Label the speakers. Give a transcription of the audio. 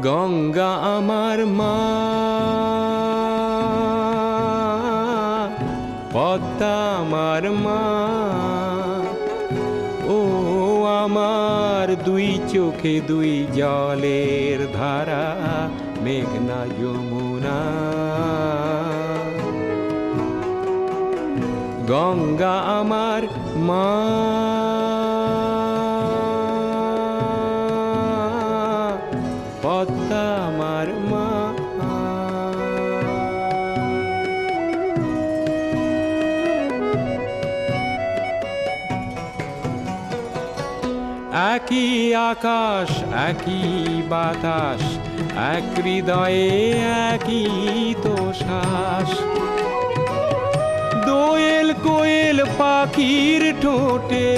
Speaker 1: গঙ্গা আমার মা, পদ্মা আমার মা, ও আমার দুই চোখে দুই জলের ধারা, মেঘনা যমুনা। গঙ্গা আমার মা, পদ্মা আমার মা। একই আকাশ একই বাতাস, এক হৃদয়ে একই তো শ্বাস। দোয়েল কোয়েল পাখির ঠোঁটে